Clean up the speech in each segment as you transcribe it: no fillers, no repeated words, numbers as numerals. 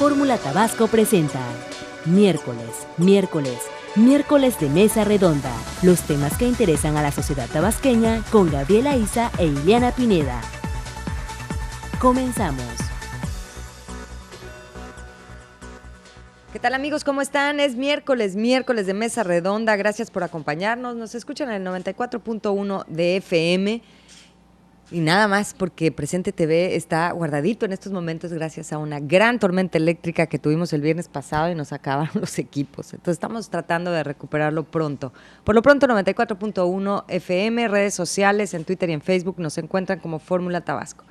Fórmula Tabasco presenta miércoles de Mesa Redonda. Los temas que interesan a la sociedad tabasqueña con Gabriela Isa e Ileana Pineda. Comenzamos. ¿Qué tal, amigos? ¿Cómo están? Es miércoles de Mesa Redonda. Gracias por acompañarnos. Nos escuchan en el 94.1 de FM. Y nada más porque Presente TV está guardadito en estos momentos gracias a una gran tormenta eléctrica que tuvimos el viernes pasado y nos acabaron los equipos. Entonces estamos tratando de recuperarlo pronto. Por lo pronto, 94.1 FM, redes sociales, en Twitter y en Facebook nos encuentran como Fórmula Tabasco.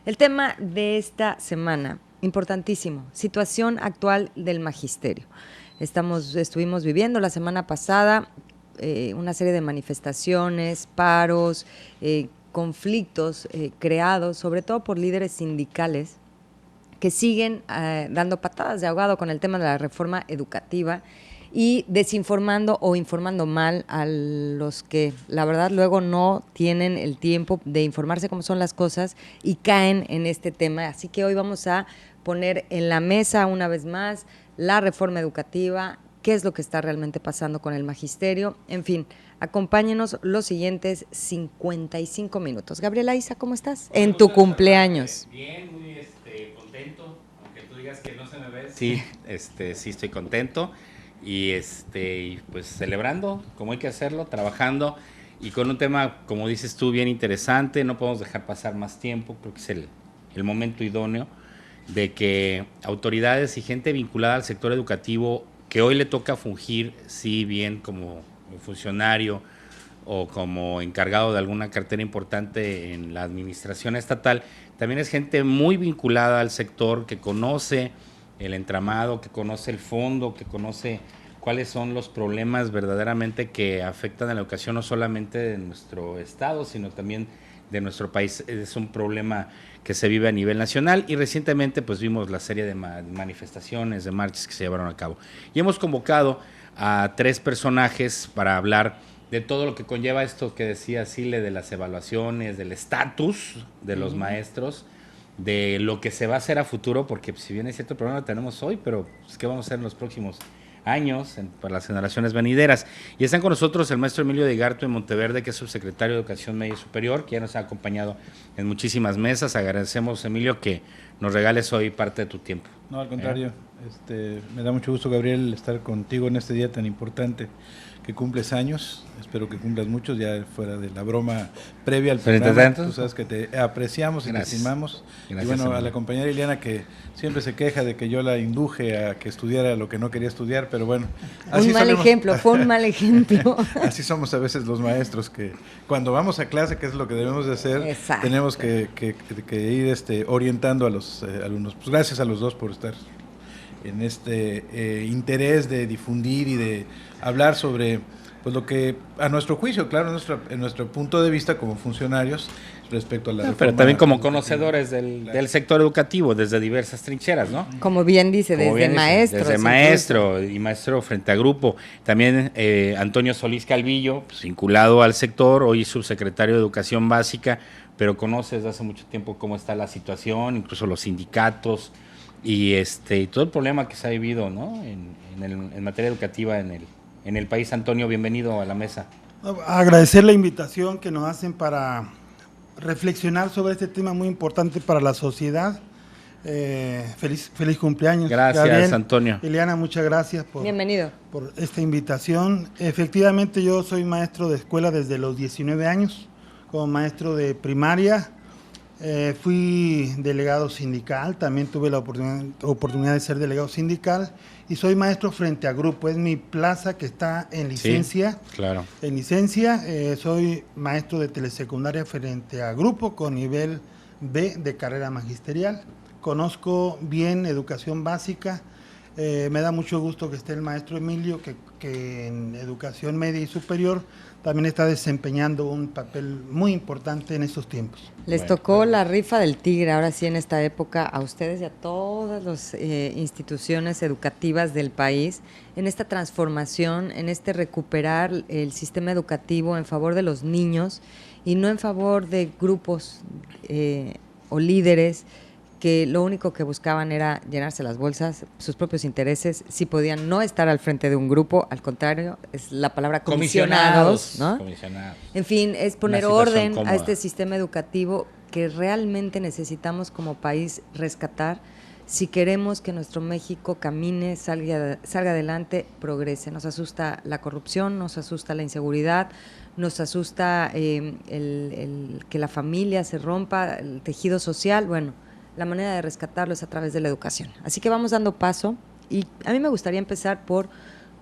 El tema de esta semana, importantísimo, situación actual del magisterio. Estuvimos viviendo la semana pasada una serie de manifestaciones, paros, conflictos creados sobre todo por líderes sindicales que siguen dando patadas de ahogado con el tema de la reforma educativa y desinformando o informando mal a los que la verdad luego no tienen el tiempo de informarse cómo son las cosas y caen en este tema. Así que hoy vamos a poner en la mesa una vez más la reforma educativa, qué es lo que está realmente pasando con el magisterio, en fin. Acompáñenos los siguientes 55 minutos. Gabriela Isa, ¿cómo estás? En tu cumpleaños. Bien, muy contento, aunque tú digas que no se me ve. Sí, sí estoy contento y pues celebrando como hay que hacerlo, trabajando y con un tema, como dices tú, bien interesante. No podemos dejar pasar más tiempo, creo que es el momento idóneo de que autoridades y gente vinculada al sector educativo que hoy le toca fungir, sí, bien como funcionario o como encargado de alguna cartera importante en la administración estatal, también es gente muy vinculada al sector, que conoce el entramado, que conoce el fondo, que conoce cuáles son los problemas verdaderamente que afectan a la educación, no solamente de nuestro estado, sino también de nuestro país. Es un problema que se vive a nivel nacional y recientemente pues vimos la serie de manifestaciones, de marchas que se llevaron a cabo. Y hemos convocado a 3 personajes para hablar de todo lo que conlleva esto que decía Sile, de las evaluaciones, del estatus de los maestros, de lo que se va a hacer a futuro, porque si bien es cierto, el problema lo tenemos hoy, pero pues, ¿qué vamos a hacer en los próximos años para las generaciones venideras? Y están con nosotros el maestro Emilio de Igarto en Monteverde, que es subsecretario de Educación Media y Superior, que ya nos ha acompañado en muchísimas mesas. Agradecemos, Emilio, que nos regales hoy parte de tu tiempo. No, al contrario, me da mucho gusto, Gabriel, estar contigo en este día tan importante que cumples años. Espero que cumplas muchos, ya fuera de la broma previa al programa. Tú sabes que te apreciamos y te estimamos. Gracias, y bueno, amigo. A la compañera Ileana, que siempre se queja de que yo la induje a que estudiara lo que no quería estudiar, pero bueno. Así fue un mal ejemplo. Así somos a veces los maestros, que cuando vamos a clase, que es lo que debemos de hacer, exacto, tenemos que ir orientando a los alumnos. Pues gracias a los dos por estar en este interés de difundir y de hablar sobre pues lo que a nuestro juicio, claro, en nuestro punto de vista como funcionarios respecto a la reforma, pero también como conocedores del sector educativo desde diversas trincheras, ¿no? Como bien dice, desde maestro y maestro frente a grupo. También Antonio Solís Calvillo, pues, vinculado al sector, hoy subsecretario de Educación Básica, pero conoce desde hace mucho tiempo cómo está la situación, incluso los sindicatos y todo el problema que se ha vivido, ¿no? en materia educativa en el país. Antonio, bienvenido a la mesa. Agradecer la invitación que nos hacen para reflexionar sobre este tema muy importante para la sociedad. Feliz cumpleaños. Gracias, Gabriel. Antonio. Ileana, muchas gracias Bienvenido. por esta invitación. Efectivamente, yo soy maestro de escuela desde los 19 años, como maestro de primaria. Fui delegado sindical, también tuve la oportunidad de ser delegado sindical y soy maestro frente a grupo. Es mi plaza que está en licencia. Sí, claro. En licencia, soy maestro de telesecundaria frente a grupo con nivel B de carrera magisterial. Conozco bien educación básica. Me da mucho gusto que esté el maestro Emilio, que en educación media y superior también está desempeñando un papel muy importante en estos tiempos. Les tocó la rifa del tigre, ahora sí, en esta época, a ustedes y a todas las instituciones educativas del país, en esta transformación, en este recuperar el sistema educativo en favor de los niños y no en favor de grupos o líderes que lo único que buscaban era llenarse las bolsas, sus propios intereses, si podían no estar al frente de un grupo, al contrario, es la palabra comisionados, ¿no? Comisionados. En fin, es poner orden a este sistema educativo que realmente necesitamos como país rescatar si queremos que nuestro México camine, salga adelante, progrese. Nos asusta la corrupción, nos asusta la inseguridad, nos asusta que la familia se rompa, el tejido social. Bueno, la manera de rescatarlo es a través de la educación. Así que vamos dando paso y a mí me gustaría empezar por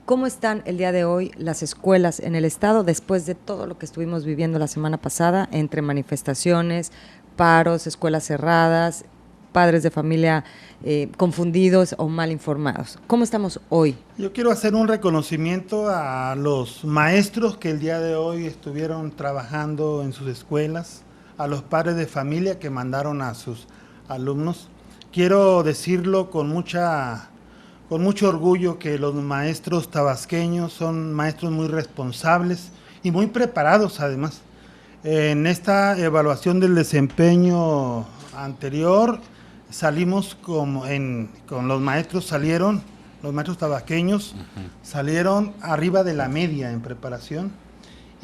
cómo están el día de hoy las escuelas en el estado después de todo lo que estuvimos viviendo la semana pasada entre manifestaciones, paros, escuelas cerradas, padres de familia confundidos o mal informados. ¿Cómo estamos hoy? Yo quiero hacer un reconocimiento a los maestros que el día de hoy estuvieron trabajando en sus escuelas, a los padres de familia que mandaron a sus alumnos. Quiero decirlo con mucho orgullo que los maestros tabasqueños son maestros muy responsables y muy preparados además. En esta evaluación del desempeño anterior salimos con los maestros tabasqueños salieron arriba de la media en preparación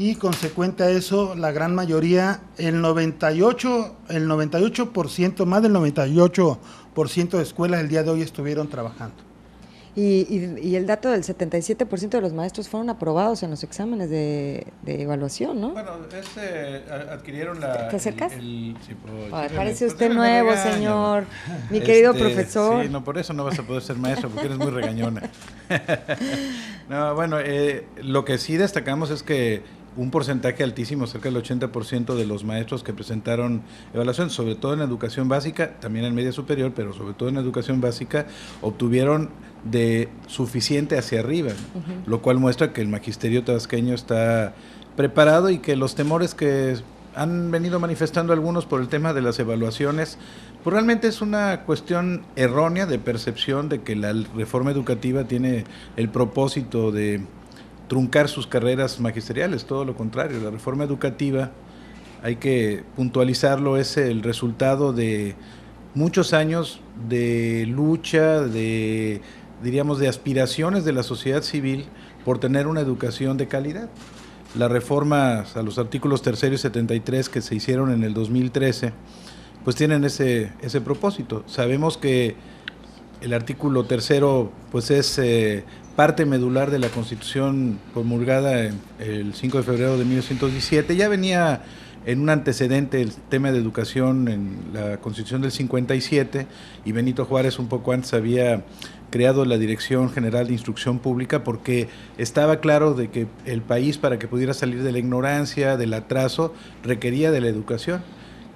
y consecuente a eso la gran mayoría, el 98%, más del 98% de escuelas el día de hoy estuvieron trabajando. Y el dato del 77% de los maestros fueron aprobados en los exámenes de evaluación, ¿no? Bueno, adquirieron la... ¿Te acercas? Parece usted nuevo, señor, mi querido profesor. Sí, no, por eso no vas a poder ser maestro, porque eres muy regañona. No, bueno, lo que sí destacamos es que un porcentaje altísimo, cerca del 80% de los maestros que presentaron evaluación, sobre todo en educación básica, también en media superior, pero sobre todo en educación básica, obtuvieron de suficiente hacia arriba, lo cual muestra que el magisterio tabasqueño está preparado y que los temores que han venido manifestando algunos por el tema de las evaluaciones, pues realmente es una cuestión errónea de percepción de que la reforma educativa tiene el propósito de truncar sus carreras magisteriales, todo lo contrario. La reforma educativa, hay que puntualizarlo, es el resultado de muchos años de lucha, de aspiraciones de la sociedad civil por tener una educación de calidad. Las reformas a los artículos 3 y 73 que se hicieron en el 2013, pues tienen ese propósito. Sabemos que el artículo 3 pues es parte medular de la Constitución promulgada el 5 de febrero de 1917. Ya venía en un antecedente el tema de educación en la Constitución del 57 y Benito Juárez un poco antes había creado la Dirección General de Instrucción Pública porque estaba claro de que el país, para que pudiera salir de la ignorancia, del atraso, requería de la educación.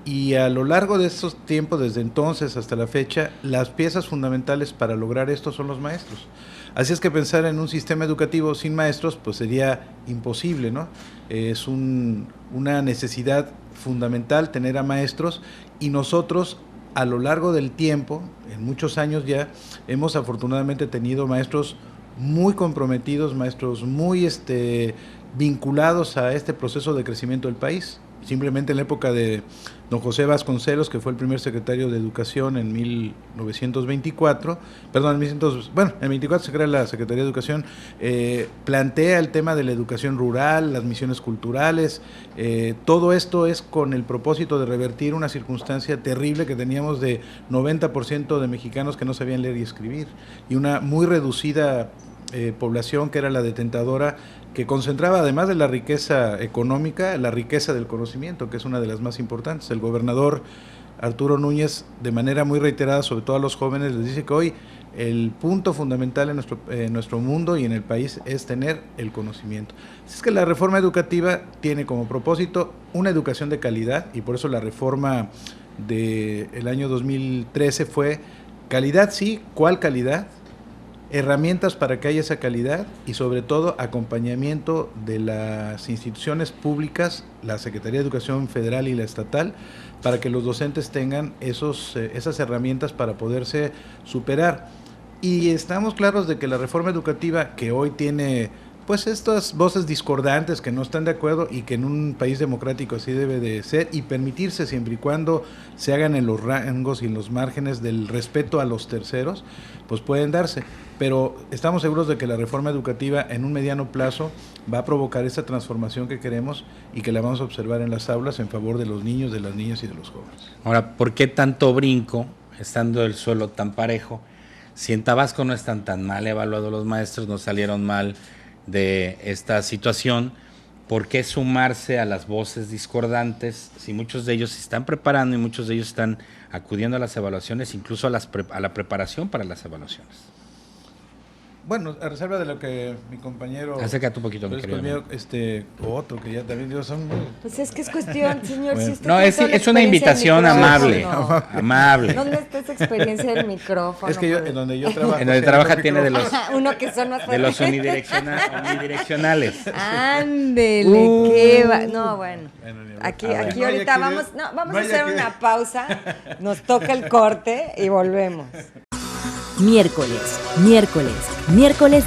Y a lo largo de estos tiempos, desde entonces hasta la fecha, las piezas fundamentales para lograr esto son los maestros. Así es que pensar en un sistema educativo sin maestros pues sería imposible, ¿no? Es una necesidad fundamental tener a maestros y nosotros a lo largo del tiempo, en muchos años ya, hemos afortunadamente tenido maestros muy comprometidos, maestros muy vinculados a este proceso de crecimiento del país. Simplemente en la época de don José Vasconcelos, que fue el primer secretario de Educación en 1924, en 24 se crea la Secretaría de Educación, plantea el tema de la educación rural, las misiones culturales, todo esto es con el propósito de revertir una circunstancia terrible que teníamos de 90% de mexicanos que no sabían leer y escribir, y una muy reducida población que era la detentadora, que concentraba además de la riqueza económica, la riqueza del conocimiento, que es una de las más importantes. El gobernador Arturo Núñez, de manera muy reiterada, sobre todo a los jóvenes, les dice que hoy el punto fundamental en nuestro mundo y en el país es tener el conocimiento. Así es que la reforma educativa tiene como propósito una educación de calidad, y por eso la reforma del año 2013 fue calidad, sí, ¿cuál calidad? Herramientas para que haya esa calidad y sobre todo acompañamiento de las instituciones públicas, la Secretaría de Educación Federal y la estatal, para que los docentes tengan esas herramientas para poderse superar. Y estamos claros de que la reforma educativa, que hoy tiene pues estas voces discordantes que no están de acuerdo y que en un país democrático así debe de ser y permitirse siempre y cuando se hagan en los rangos y en los márgenes del respeto a los terceros, pues pueden darse. Pero estamos seguros de que la reforma educativa en un mediano plazo va a provocar esta transformación que queremos y que la vamos a observar en las aulas en favor de los niños, de las niñas y de los jóvenes. Ahora, ¿por qué tanto brinco, estando el suelo tan parejo? Si en Tabasco no están tan mal evaluados los maestros, no salieron mal de esta situación, ¿por qué sumarse a las voces discordantes si muchos de ellos se están preparando y muchos de ellos están acudiendo a las evaluaciones, incluso a la preparación para las evaluaciones? Bueno, a reserva de lo que mi compañero... Acércate un poquito, mi querido. Otto, que ya también digo, son muy... Pues es que es cuestión, señor. Bueno. Si usted No, es una invitación amable, amable. ¿Dónde está esa experiencia del micrófono? Es que yo, en donde yo trabajo... En donde trabaja tiene de los... Uno que son más de los unidireccionales. Ándele, qué va... No, bueno. Aquí ahorita vamos a hacer una pausa. Nos toca el corte y volvemos. Miércoles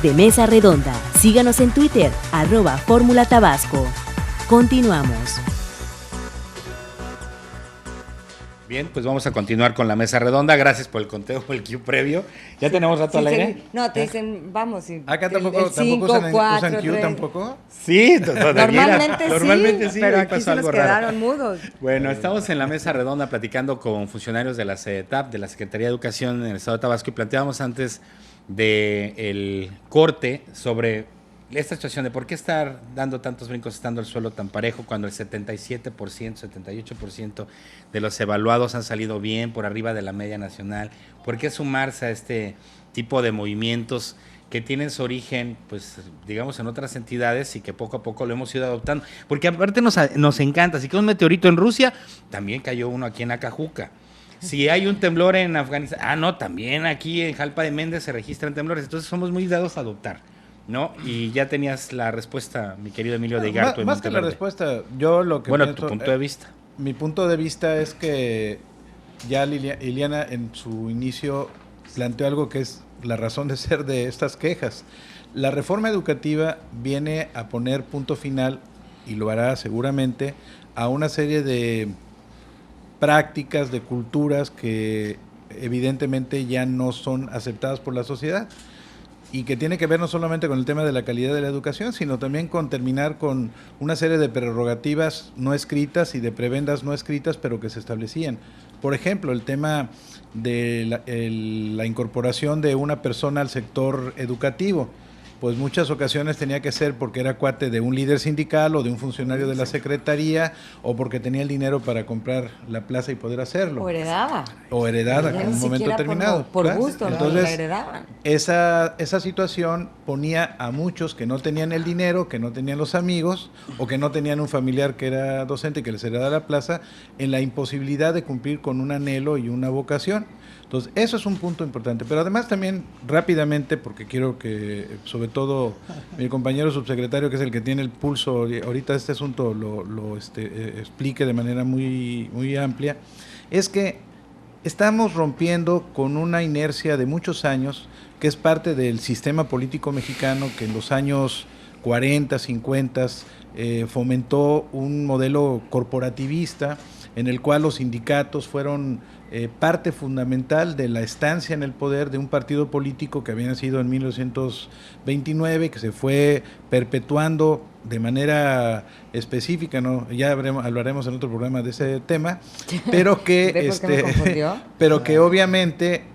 de Mesa Redonda. Síganos en Twitter, @Fórmula Tabasco. Continuamos. Bien, pues vamos a continuar con la mesa redonda. Gracias por el conteo, por el cue previo. ¿Ya tenemos rato al aire? No, te dicen, vamos. ¿Acá tampoco usan Q tampoco? Sí, normalmente sí, pero aquí se nos quedaron mudos. Bueno, estamos en la mesa redonda platicando con funcionarios de la CEDETAP, de la Secretaría de Educación en el Estado de Tabasco, y planteábamos antes del corte sobre esta situación de por qué estar dando tantos brincos estando el suelo tan parejo cuando el 77%, 78% de los evaluados han salido bien, por arriba de la media nacional. ¿Por qué sumarse a este tipo de movimientos que tienen su origen, pues, digamos, en otras entidades y que poco a poco lo hemos ido adoptando? Porque aparte nos encanta, si cae un meteorito en Rusia, también cayó uno aquí en Acajuca. Si hay un temblor en Afganistán, también aquí en Jalpa de Méndez se registran temblores. Entonces somos muy dados a adoptar, ¿no? Y ya tenías la respuesta, mi querido Emilio de Igarto. Más que la respuesta, yo lo que pienso, tu punto de vista. Mi punto de vista es que ya Iliana en su inicio planteó algo que es la razón de ser de estas quejas. La reforma educativa viene a poner punto final, y lo hará seguramente, a una serie de prácticas, de culturas que evidentemente ya no son aceptadas por la sociedad, y que tiene que ver no solamente con el tema de la calidad de la educación, sino también con terminar con una serie de prerrogativas no escritas y de prebendas no escritas, pero que se establecían. Por ejemplo, el tema de la incorporación de una persona al sector educativo, pues muchas ocasiones tenía que ser porque era cuate de un líder sindical o de un funcionario de la secretaría, o porque tenía el dinero para comprar la plaza y poder hacerlo. O heredada. O heredada en un momento determinado. Por gusto, entonces, la heredaban. Esa situación ponía a muchos que no tenían el dinero, que no tenían los amigos, o que no tenían un familiar que era docente y que les heredaba la plaza, en la imposibilidad de cumplir con un anhelo y una vocación. Entonces, eso es un punto importante. Pero además también, rápidamente, porque quiero que, sobre todo, mi compañero subsecretario, que es el que tiene el pulso ahorita de este asunto, lo explique de manera muy, muy amplia, es que estamos rompiendo con una inercia de muchos años, que es parte del sistema político mexicano, que en los años 40, 50, fomentó un modelo corporativista, en el cual los sindicatos fueron parte fundamental de la estancia en el poder de un partido político que había nacido en 1929, que se fue perpetuando de manera específica, ¿no? Ya hablaremos en otro programa de ese tema, pero que pero que obviamente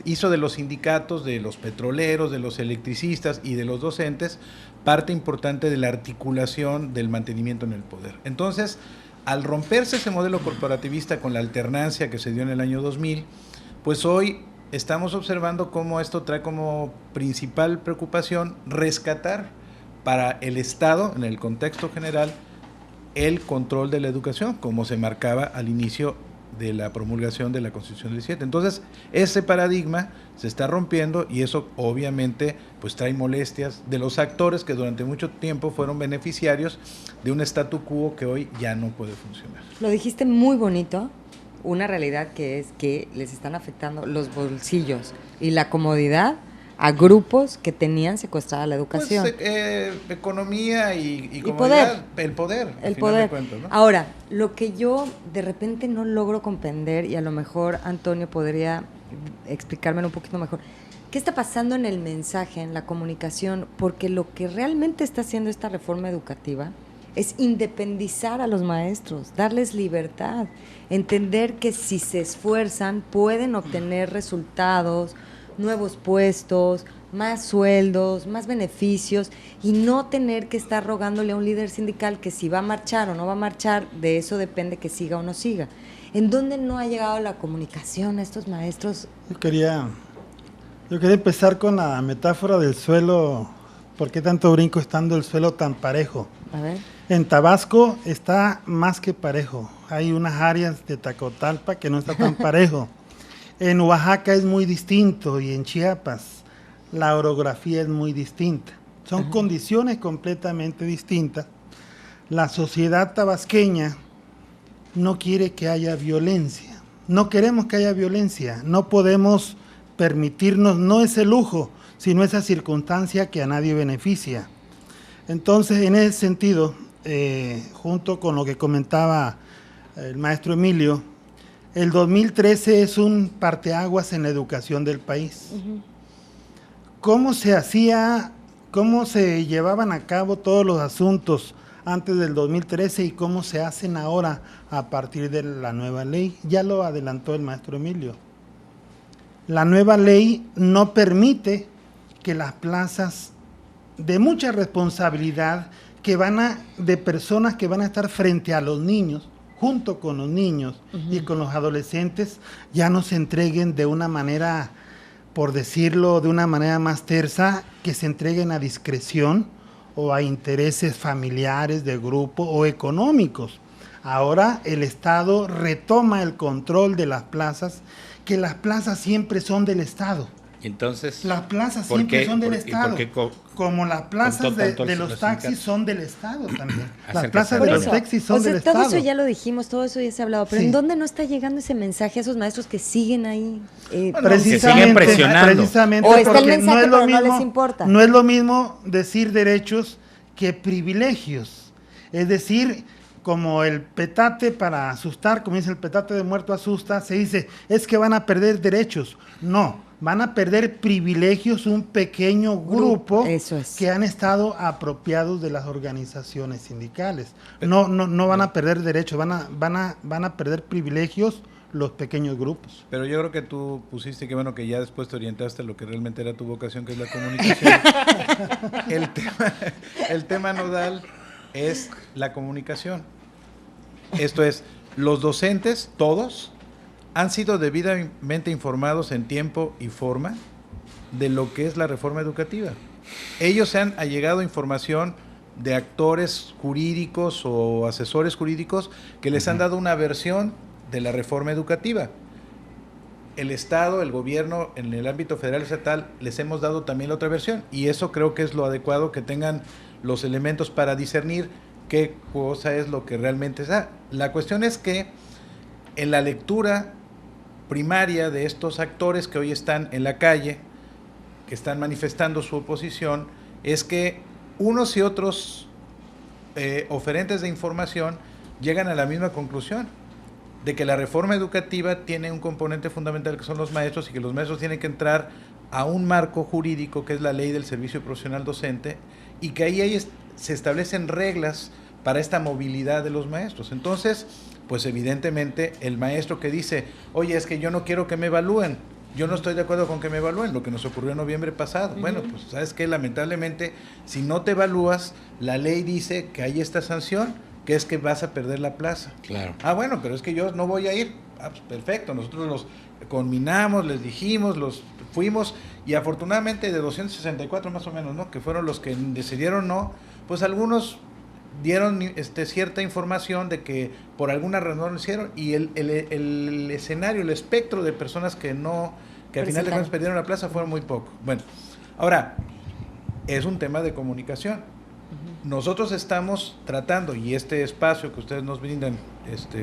hizo de los sindicatos, de los petroleros, de los electricistas y de los docentes parte importante de la articulación del mantenimiento en el poder. Entonces, al romperse ese modelo corporativista con la alternancia que se dio en el año 2000, pues hoy estamos observando cómo esto trae como principal preocupación rescatar para el Estado, en el contexto general, el control de la educación, como se marcaba al inicio de la promulgación de la Constitución del 17. Entonces, ese paradigma se está rompiendo y eso obviamente pues trae molestias de los actores que durante mucho tiempo fueron beneficiarios de un statu quo que hoy ya no puede funcionar. Lo dijiste muy bonito, una realidad que es que les están afectando los bolsillos y la comodidad a grupos que tenían secuestrada la educación. Pues, economía y poder. El poder. El poder. De cuentas, ¿no? Ahora, lo que yo de repente no logro comprender, y a lo mejor Antonio podría explicármelo un poquito mejor, ¿qué está pasando en el mensaje, en la comunicación? Porque lo que realmente está haciendo esta reforma educativa es independizar a los maestros, darles libertad, entender que si se esfuerzan pueden obtener resultados, nuevos puestos, más sueldos, más beneficios, y no tener que estar rogándole a un líder sindical que si va a marchar o no va a marchar, de eso depende que siga o no siga. ¿En dónde no ha llegado la comunicación a estos maestros? Yo quería empezar con la metáfora del suelo. ¿Por qué tanto brinco estando el suelo tan parejo? A ver. En Tabasco está más que parejo. Hay unas áreas de Tacotalpa que no está tan parejo. En Oaxaca es muy distinto, y en Chiapas la orografía es muy distinta. Son condiciones completamente distintas. La sociedad tabasqueña no quiere que haya violencia. No queremos que haya violencia. No podemos permitirnos, no ese lujo, sino esa circunstancia que a nadie beneficia. Entonces, en ese sentido, junto con lo que comentaba el maestro Emilio, el 2013 es un parteaguas en la educación del país. ¿Cómo se llevaban a cabo todos los asuntos antes del 2013 y cómo se hacen ahora a partir de la nueva ley? Ya lo adelantó el maestro Emilio. La nueva ley no permite que las plazas de mucha responsabilidad de personas que van a estar frente a los niños, junto con los niños y con los adolescentes, ya no se entreguen de una manera, por decirlo de una manera más tersa, que se entreguen a discreción o a intereses familiares, de grupo o económicos. Ahora el Estado retoma el control de las plazas, que las plazas siempre son del Estado. Entonces, las plazas siempre son del Estado, como las plazas de los taxis son del Estado también. Las plazas de los taxis son del Estado. Todo eso ya lo dijimos, todo eso ya se ha hablado, pero ¿en dónde no está llegando ese mensaje a esos maestros que siguen ahí? Que siguen presionando. Precisamente, o está el mensaje, pero no les importa. No es lo mismo decir derechos que privilegios. Es decir, como el petate para asustar, como dice el petate de muerto asusta, se dice, es que van a perder derechos. No, van a perder privilegios un pequeño grupo que han estado apropiados de las organizaciones sindicales. No van a perder derechos, van a perder privilegios los pequeños grupos. Pero yo creo que tú pusiste que ya después te orientaste a lo que realmente era tu vocación, que es la comunicación. el tema nodal es la comunicación. Esto es, los docentes, todos, han sido debidamente informados en tiempo y forma de lo que es la reforma educativa. Ellos se han allegado información de actores jurídicos o asesores jurídicos que les han dado una versión de la reforma educativa. El Estado, el gobierno, en el ámbito federal y estatal, les hemos dado también la otra versión, y eso creo que es lo adecuado, que tengan los elementos para discernir qué cosa es lo que realmente es. La cuestión es que en la lectura primaria de estos actores que hoy están en la calle, que están manifestando su oposición, es que unos y otros oferentes de información llegan a la misma conclusión, de que la reforma educativa tiene un componente fundamental que son los maestros, y que los maestros tienen que entrar a un marco jurídico que es la ley del servicio profesional docente, y que ahí se establecen reglas para esta movilidad de los maestros. Entonces, pues evidentemente el maestro que dice, oye, es que yo no quiero que me evalúen, yo no estoy de acuerdo con que me evalúen, lo que nos ocurrió en noviembre pasado. Bueno, pues sabes que lamentablemente, si no te evalúas, la ley dice que hay esta sanción, que es que vas a perder la plaza. Claro. Bueno, pero es que yo no voy a ir. Pues perfecto, nosotros los conminamos, les dijimos, los fuimos, y afortunadamente de 264 más o menos, ¿no?, que fueron los que decidieron no, pues algunos dieron cierta información de que por alguna razón lo hicieron, y el escenario, el espectro de personas que al final de cuentas perdieron la plaza fueron muy pocos. Bueno, ahora, es un tema de comunicación. Nosotros estamos tratando, y este espacio que ustedes nos brindan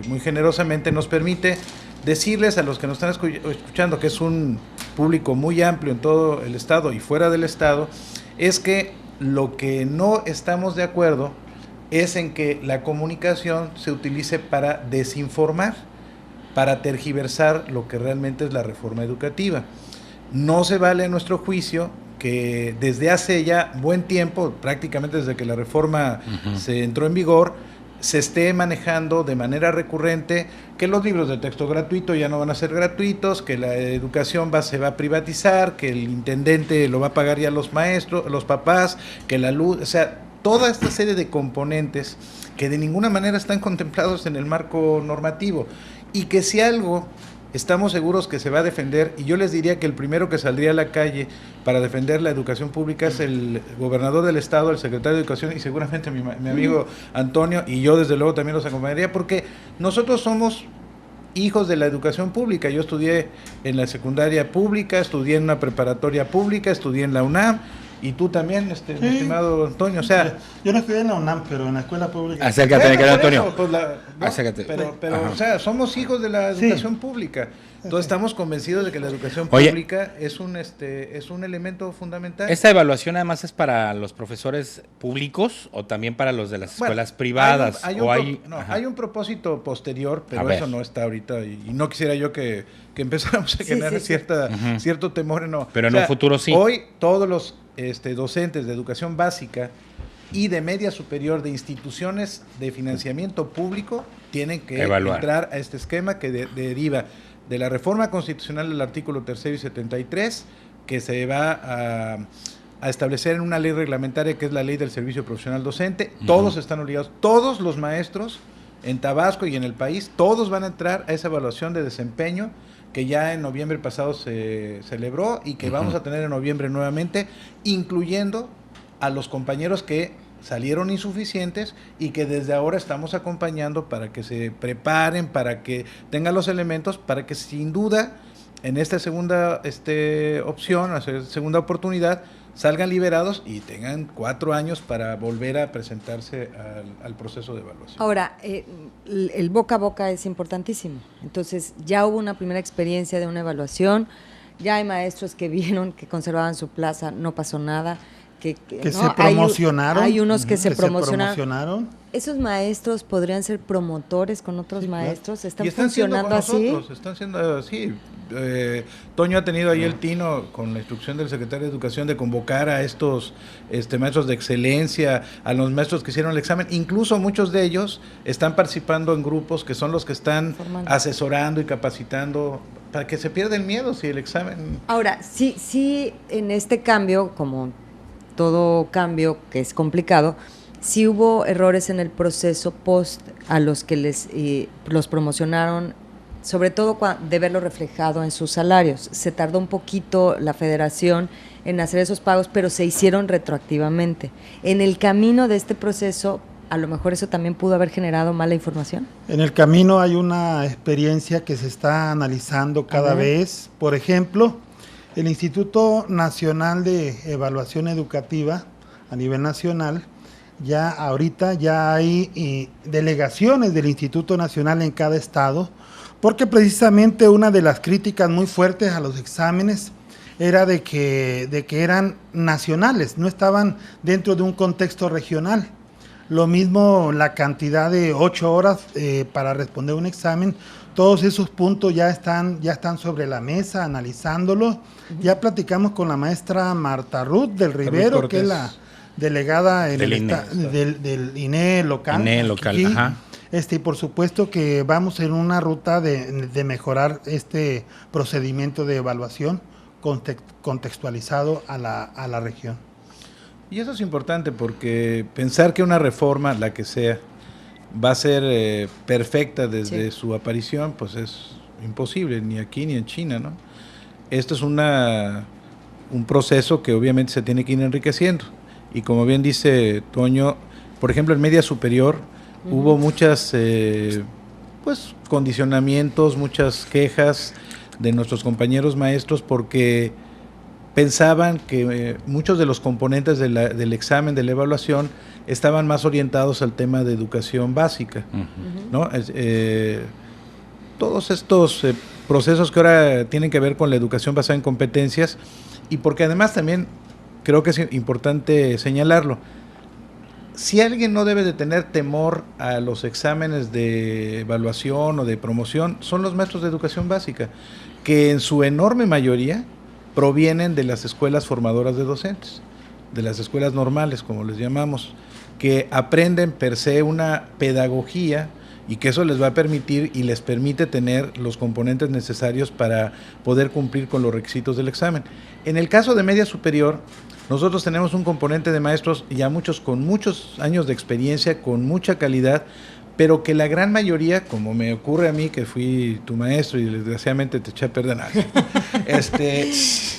muy generosamente nos permite decirles a los que nos están escuchando que es un público muy amplio en todo el estado y fuera del estado, es que lo que no estamos de acuerdo es en que la comunicación se utilice para desinformar, para tergiversar lo que realmente es la reforma educativa. No se vale a nuestro juicio que desde hace ya buen tiempo, prácticamente desde que la reforma se entró en vigor, se esté manejando de manera recurrente que los libros de texto gratuito ya no van a ser gratuitos, que la educación se va a privatizar, que el intendente lo va a pagar ya los maestros, los papás, que la luz, o sea, toda esta serie de componentes que de ninguna manera están contemplados en el marco normativo, y que si algo estamos seguros que se va a defender, y yo les diría que el primero que saldría a la calle para defender la educación pública es el gobernador del estado, el secretario de Educación y seguramente mi amigo Antonio, y yo desde luego también los acompañaría, porque nosotros somos hijos de la educación pública. Yo estudié en la secundaria pública, estudié en una preparatoria pública, estudié en la UNAM, y tú también, mi estimado Antonio, o sea... Yo no estudié en la UNAM, pero en la escuela pública. Acércate, Antonio. Eso, pues acércate. Pero o sea, somos hijos de la educación pública. Entonces estamos convencidos de que la educación pública es un elemento fundamental. ¿Esta evaluación además es para los profesores públicos o también para los de las escuelas privadas? Hay un propósito posterior, pero eso no está ahorita, y no quisiera yo que empezáramos a generar cierto temor. No. Pero en un futuro sí. Hoy todos los docentes de educación básica y de media superior de instituciones de financiamiento público tienen que entrar a este esquema que deriva de la reforma constitucional del artículo 3 y 73, que se va a establecer en una ley reglamentaria que es la ley del servicio profesional docente. Todos están obligados, todos los maestros en Tabasco y en el país, todos van a entrar a esa evaluación de desempeño que ya en noviembre pasado se celebró y que vamos a tener en noviembre nuevamente, incluyendo a los compañeros que salieron insuficientes y que desde ahora estamos acompañando para que se preparen, para que tengan los elementos, para que sin duda en esta segunda opción, segunda oportunidad, salgan liberados y tengan 4 años para volver a presentarse al proceso de evaluación. Ahora, el boca a boca es importantísimo. Entonces, ya hubo una primera experiencia de una evaluación, ya hay maestros que vieron que conservaban su plaza, no pasó nada. Que se promocionaron. Hay unos que se promocionaron. ¿Esos maestros podrían ser promotores con otros maestros? ¿Están funcionando así? Están siendo así. Toño ha tenido ahí el tino con la instrucción del secretario de Educación de convocar a estos maestros de excelencia, a los maestros que hicieron el examen. Incluso muchos de ellos están participando en grupos que son los que están asesorando y capacitando para que se pierda el miedo si el examen... Ahora, sí, en este cambio, como todo cambio que es complicado, sí hubo errores en el proceso post a los que los promocionaron, sobre todo de verlo reflejado en sus salarios. Se tardó un poquito la federación en hacer esos pagos, pero se hicieron retroactivamente. En el camino de este proceso, a lo mejor eso también pudo haber generado mala información. En el camino hay una experiencia que se está analizando cada vez. Por ejemplo, el Instituto Nacional de Evaluación Educativa a nivel nacional, ya ahorita ya hay delegaciones del Instituto Nacional en cada estado, porque precisamente una de las críticas muy fuertes a los exámenes era de que eran nacionales, no estaban dentro de un contexto regional. Lo mismo la cantidad de 8 horas para responder un examen. Todos esos puntos ya están sobre la mesa, analizándolos. Ya platicamos con la maestra Marta Ruth del Rivero, que es la delegada del INE local. INE local, y por supuesto que vamos en una ruta de mejorar este procedimiento de evaluación contextualizado a la región. Y eso es importante porque pensar que una reforma, la que sea, va a ser perfecta desde su aparición, pues es imposible, ni aquí ni en China, ¿no? Esto es un proceso que obviamente se tiene que ir enriqueciendo. Y como bien dice Toño, por ejemplo, en media superior hubo muchas condicionamientos, muchas quejas de nuestros compañeros maestros porque pensaban que muchos de los componentes del examen, de la evaluación, estaban más orientados al tema de educación básica, ¿no? todos estos procesos que ahora tienen que ver con la educación basada en competencias, y porque además también creo que es importante señalarlo. Si alguien no debe de tener temor a los exámenes de evaluación o de promoción, son los maestros de educación básica, que en su enorme mayoría provienen de las escuelas formadoras de docentes, de las escuelas normales, como les llamamos, que aprenden per se una pedagogía y que eso les va a permitir y les permite tener los componentes necesarios para poder cumplir con los requisitos del examen. En el caso de media superior, nosotros tenemos un componente de maestros ya muchos con muchos años de experiencia, con mucha calidad, pero que la gran mayoría, como me ocurre a mí, que fui tu maestro y desgraciadamente te eché a perder nada,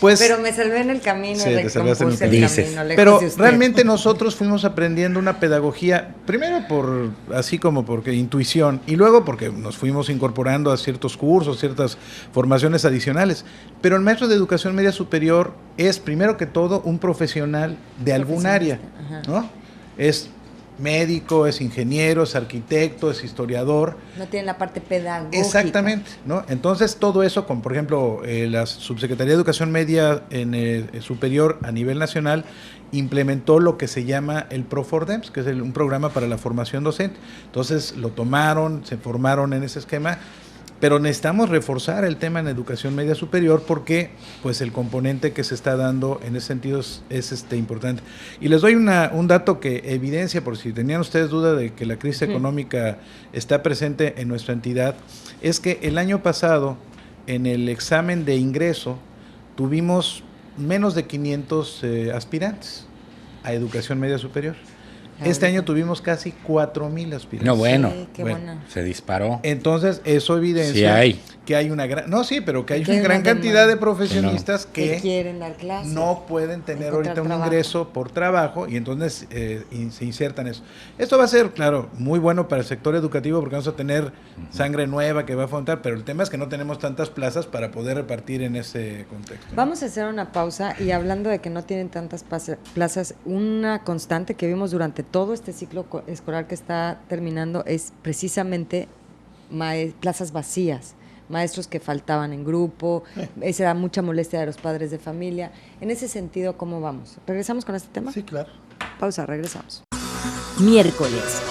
pues... Pero me salvé en el camino, sí, te salvaste en el camino, pero realmente nosotros fuimos aprendiendo una pedagogía, primero por así como porque intuición, y luego porque nos fuimos incorporando a ciertos cursos, ciertas formaciones adicionales. Pero el maestro de educación media superior es, primero que todo, un profesional de algún área, ¿no? Es médico, es ingeniero, es arquitecto, es historiador. No tiene la parte pedagógica. Exactamente, ¿no? Entonces todo eso, con por ejemplo la Subsecretaría de Educación Media superior a nivel nacional, implementó lo que se llama el ProForDems, que es un programa para la formación docente. Entonces lo tomaron, se formaron en ese esquema, pero necesitamos reforzar el tema en educación media superior porque pues el componente que se está dando en ese sentido es importante. Y les doy un dato que evidencia, por si tenían ustedes duda de que la crisis económica está presente en nuestra entidad, es que el año pasado en el examen de ingreso tuvimos menos de 500 aspirantes a educación media superior. Este año tuvimos casi 4,000 aspirantes. No, bueno, sí, qué bueno, se disparó. Entonces, eso evidencia que hay una gran... No, sí, pero que hay una gran cantidad de profesionistas que quieren dar clases, no pueden tener ahorita un ingreso por trabajo y entonces se insertan eso. Esto va a ser, claro, muy bueno para el sector educativo porque vamos a tener sangre nueva que va a afrontar, pero el tema es que no tenemos tantas plazas para poder repartir en ese contexto, ¿no? Vamos a hacer una pausa y hablando de que no tienen tantas plazas, una constante que vimos durante todo este ciclo escolar que está terminando es precisamente plazas vacías, maestros que faltaban en grupo, esa era mucha molestia de los padres de familia. En ese sentido, ¿cómo vamos? ¿Regresamos con este tema? Sí, claro. Pausa, regresamos. Miércoles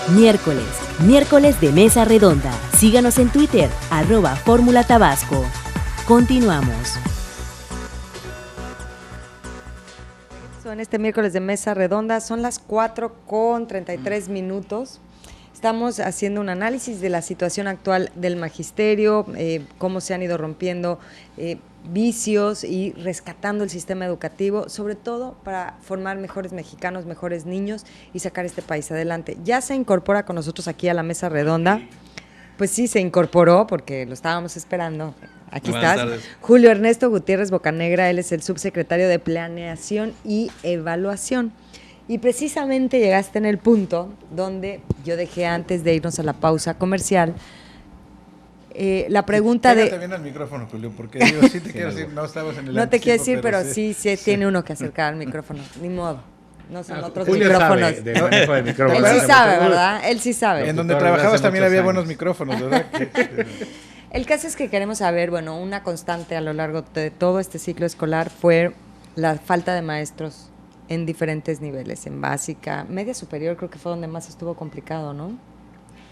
de Mesa Redonda. Síganos en Twitter, @Fórmula Tabasco. Continuamos. En este miércoles de Mesa Redonda son las 4:33. Estamos haciendo un análisis de la situación actual del magisterio, cómo se han ido rompiendo vicios y rescatando el sistema educativo, sobre todo para formar mejores mexicanos, mejores niños y sacar este país adelante. Ya se incorpora con nosotros aquí a la Mesa Redonda. Pues sí, se incorporó porque lo estábamos esperando. Aquí Buenas estás. tardes. Julio Ernesto Gutiérrez Bocanegra, él es el subsecretario de Planeación y Evaluación. Y precisamente llegaste en el punto donde yo dejé antes de irnos a la pausa comercial la pregunta Pégate bien al micrófono, Julio, porque yo sí te quiero decir, no estabas en el No te quiero decir, anticipo, pero sí tiene uno que acercar al micrófono, ni modo. No son otros Julio micrófonos. sabe del manejo de micrófonos. Él sí sabe, ¿verdad? Él sí sabe. En donde Locutor desde trabajabas hace también muchos había años. buenos micrófonos, ¿verdad? El caso es que queremos saber, bueno, una constante a lo largo de todo este ciclo escolar fue la falta de maestros en diferentes niveles, en básica, media superior creo que fue donde más estuvo complicado, ¿no?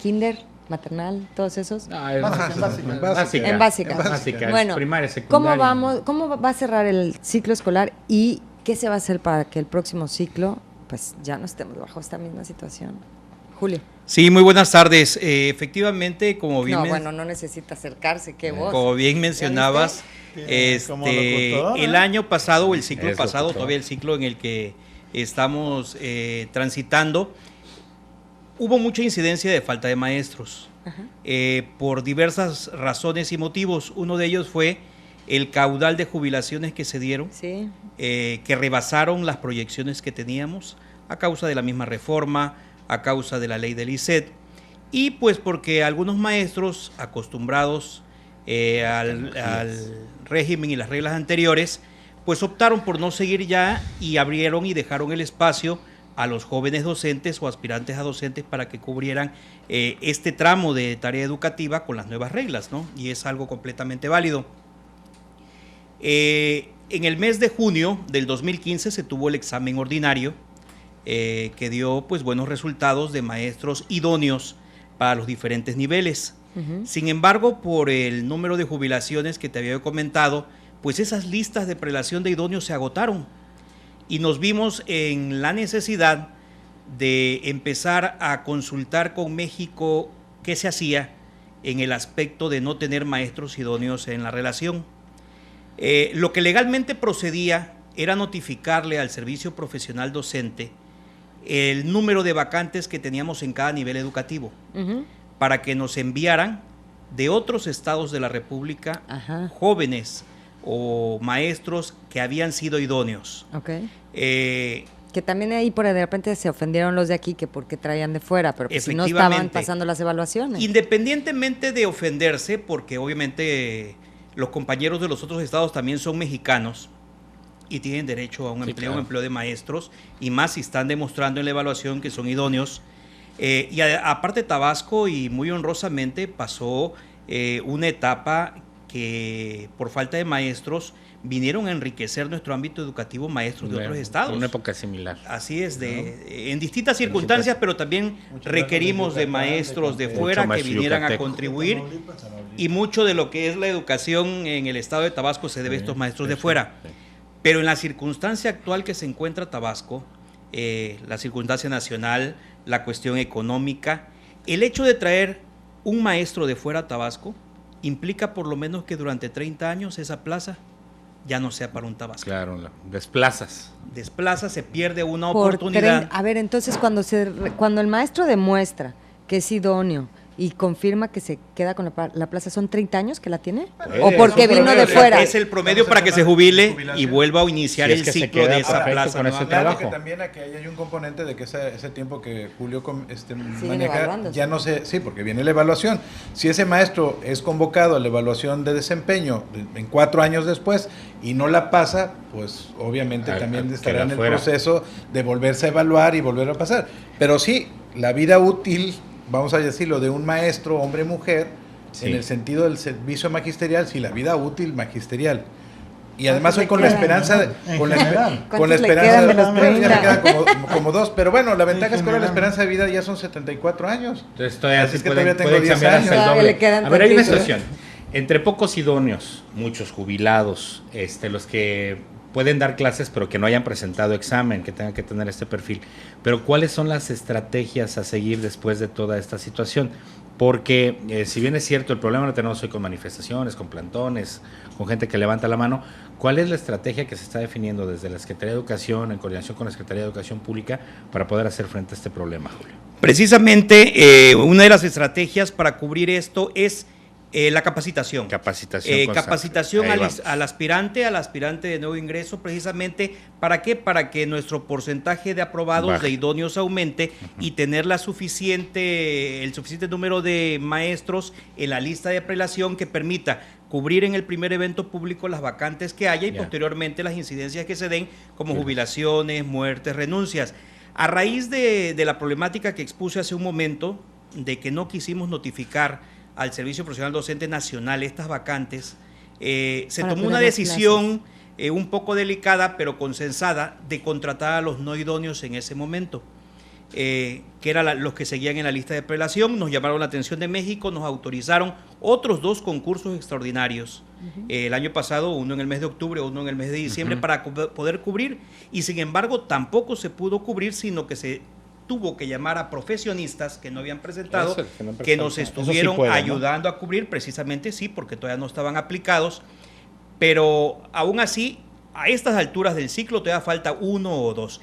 Kinder, maternal, todos esos. No, es Básica. En básica. Bueno, primaria, secundaria. ¿Cómo va a cerrar el ciclo escolar y qué se va a hacer para que el próximo ciclo pues ya no estemos bajo esta misma situación? Julio. Sí, muy buenas tardes. Efectivamente, como bien, no necesita acercarse, qué voz. como bien mencionabas, Como locutor, el año pasado o el ciclo Es pasado, locutor. todavía el ciclo en el que estamos transitando, hubo mucha incidencia de falta de maestros por diversas razones y motivos. Uno de ellos fue el caudal de jubilaciones que se dieron, Sí. que rebasaron las proyecciones que teníamos a causa de la misma reforma, a causa de la ley del ICET, y pues porque algunos maestros acostumbrados al régimen y las reglas anteriores, pues optaron por no seguir ya y abrieron y dejaron el espacio a los jóvenes docentes o aspirantes a docentes para que cubrieran este tramo de tarea educativa con las nuevas reglas, ¿no? Y es algo completamente válido. En el mes de junio del 2015 se tuvo el examen ordinario que dio pues buenos resultados de maestros idóneos para los diferentes niveles. Sin embargo, por el número de jubilaciones que te había comentado, pues esas listas de prelación de idóneos se agotaron y nos vimos en la necesidad de empezar a consultar con México qué se hacía en el aspecto de no tener maestros idóneos en la relación. Lo que legalmente procedía era notificarle al servicio profesional docente el número de vacantes que teníamos en cada nivel educativo, para que nos enviaran de otros estados de la República jóvenes o maestros que habían sido idóneos. Que también ahí por de repente se ofendieron los de aquí que porque traían de fuera, pero pues si no estaban pasando las evaluaciones. Independientemente de ofenderse, porque obviamente los compañeros de los otros estados también son mexicanos y tienen derecho a un empleo, claro, un empleo de maestros, y más si están demostrando en la evaluación que son idóneos. Y aparte Tabasco, y muy honrosamente, pasó una etapa que por falta de maestros vinieron a enriquecer nuestro ámbito educativo maestros de otros estados. Una época similar. Así es, en distintas circunstancias, pero también requerimos de maestros de fuera que vinieran a contribuir, y mucho de lo que es la educación en el estado de Tabasco se debe a estos maestros de fuera. Pero en la circunstancia actual que se encuentra Tabasco, la circunstancia nacional, la cuestión económica, el hecho de traer un maestro de fuera a Tabasco implica por lo menos que durante 30 años esa plaza ya no sea para un tabasco. Claro, desplazas. Se pierde una oportunidad. A ver, entonces cuando el maestro demuestra que es idóneo y confirma que se queda con la plaza, ¿son 30 años que la tiene? ¿O porque vino de fuera? Es el promedio para que se jubile y vuelva a iniciar el ciclo de esa plaza. Con ese trabajo. Que también aquí hay un componente de que ese tiempo que Julio maneja, ya no sé, sí, porque viene la evaluación. Si ese maestro es convocado a la evaluación de desempeño en 4 años después y no la pasa, pues obviamente también estará en el proceso de volverse a evaluar y volver a pasar. Pero sí, la vida útil, vamos a decirlo, de un maestro, hombre, mujer, en el sentido del servicio magisterial, sí, la vida útil magisterial. Y además hoy con la esperanza, con la esperanza de los 30? Ya me quedan como 2, pero bueno, la ventaja es que ahora la esperanza de vida ya son 74 años. Entonces así es que todavía tengo 10 años. A ver, hay una situación. Entre pocos idóneos, muchos jubilados, los que pueden dar clases pero que no hayan presentado examen, que tengan que tener este perfil. Pero ¿cuáles son las estrategias a seguir después de toda esta situación? Porque si bien es cierto, el problema lo tenemos hoy con manifestaciones, con plantones, con gente que levanta la mano, ¿cuál es la estrategia que se está definiendo desde la Secretaría de Educación, en coordinación con la Secretaría de Educación Pública, para poder hacer frente a este problema, Julio? Precisamente, una de las estrategias para cubrir esto es la capacitación. Capacitación al aspirante de nuevo ingreso, precisamente, ¿para qué? Para que nuestro porcentaje de aprobados, de idóneos aumente y tener el suficiente número de maestros en la lista de prelación que permita cubrir en el primer evento público las vacantes que haya y posteriormente las incidencias que se den, como jubilaciones, muertes, renuncias. A raíz de la problemática que expuse hace un momento, de que no quisimos notificar al Servicio Profesional Docente Nacional estas vacantes, se tomó una decisión un poco delicada pero consensada de contratar a los no idóneos en ese momento, que eran los que seguían en la lista de prelación. Nos llamaron la atención de México, nos autorizaron otros 2 concursos extraordinarios, el año pasado, uno en el mes de octubre, uno en el mes de diciembre, para poder cubrir, y sin embargo tampoco se pudo cubrir, sino que se tuvo que llamar a profesionistas que no habían presentado, que nos estuvieron ayudando a cubrir, precisamente porque todavía no estaban aplicados, pero aún así, a estas alturas del ciclo todavía falta 1 o 2.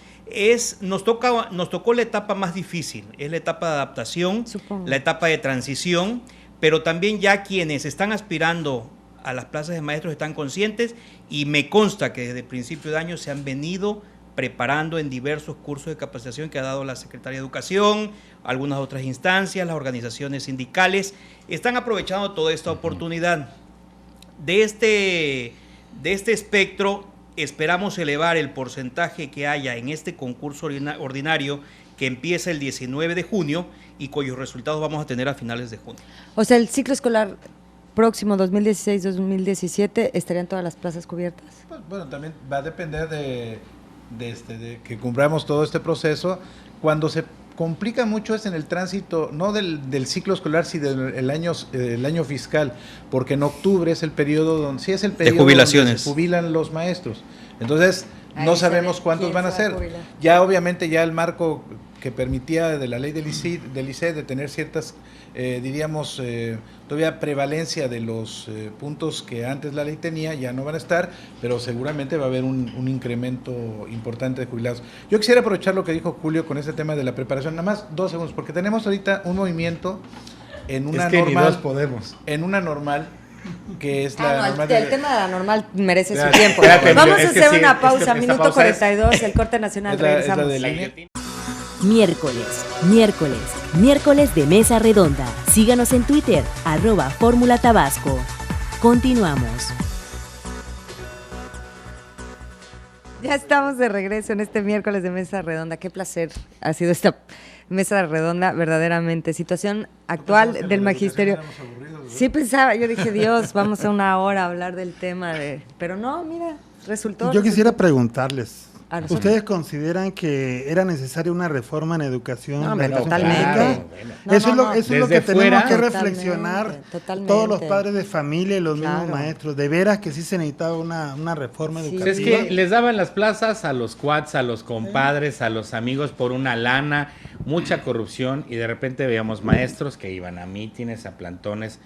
Nos tocó la etapa más difícil, es la etapa de adaptación, la etapa de transición, pero también ya quienes están aspirando a las plazas de maestros están conscientes, y me consta que desde el principio de año se han venido preparando en diversos cursos de capacitación que ha dado la Secretaría de Educación, algunas otras instancias, las organizaciones sindicales, están aprovechando toda esta oportunidad. De este espectro, esperamos elevar el porcentaje que haya en este concurso ordinario que empieza el 19 de junio y cuyos resultados vamos a tener a finales de junio. O sea, el ciclo escolar próximo 2016-2017, ¿estarían todas las plazas cubiertas? Pues, bueno, también va a depender de que cumplamos todo este proceso. Cuando se complica mucho es en el tránsito, no del ciclo escolar, sino del año fiscal, porque en octubre es el periodo donde sí es el periodo de jubilaciones, donde se jubilan los maestros. Entonces, no sabemos cuántos van a ser. Ya obviamente ya el marco que permitía de la ley del ICE de tener ciertas, diríamos, todavía prevalencia de los puntos que antes la ley tenía, ya no van a estar, pero seguramente va a haber un incremento importante de jubilados. Yo quisiera aprovechar lo que dijo Julio con ese tema de la preparación, nada más 2 segundos, porque tenemos ahorita un movimiento en una normal, en una normal, que es la normal. El tema de la normal merece su tiempo. Vamos a hacer una pausa, minuto 42, el corte nacional, regresamos. Miércoles de Mesa Redonda. Síganos en Twitter, @Fórmula Tabasco. Continuamos. Ya estamos de regreso en este miércoles de Mesa Redonda. Qué placer ha sido esta Mesa Redonda, verdaderamente. Situación actual del magisterio. Sí pensaba, yo dije, Dios, vamos a una hora a hablar del tema pero no, mira, resultó. Yo quisiera preguntarles, ¿ustedes consideran que era necesaria una reforma en educación? No, totalmente. Claro, bueno. Eso es lo que tenemos que reflexionar todos los padres de familia y los mismos maestros. De veras que sí se necesitaba una reforma educativa. Es que les daban las plazas a los cuads, a los compadres, a los amigos por una lana, mucha corrupción, y de repente veíamos maestros que iban a mítines, a plantones,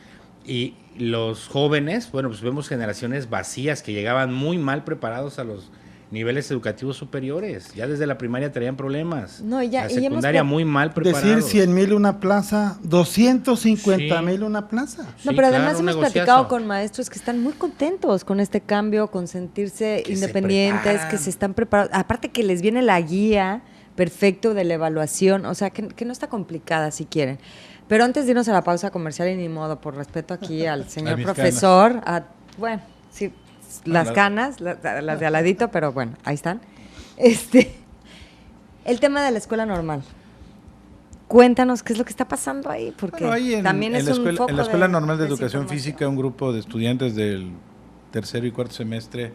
y los jóvenes, bueno, pues vemos generaciones vacías que llegaban muy mal preparados a los niveles educativos superiores. Ya desde la primaria traían problemas. No, la secundaria muy mal preparados. Decir 100,000 una plaza, 250,000 una plaza. No, pero además hemos platicado con maestros que están muy contentos con este cambio, con sentirse independientes, que se están preparados. Aparte que les viene la guía perfecto de la evaluación, o sea, que no está complicada si quieren. Pero antes de irnos a la pausa comercial, y ni modo, por respeto aquí al señor profesor, bueno, sí, las canas, las de aladito, pero bueno, ahí están. El tema de la escuela normal. Cuéntanos qué es lo que está pasando ahí, porque ahí también es un foco en la Escuela Normal de Educación Física, un grupo de estudiantes del 3er y 4er semestre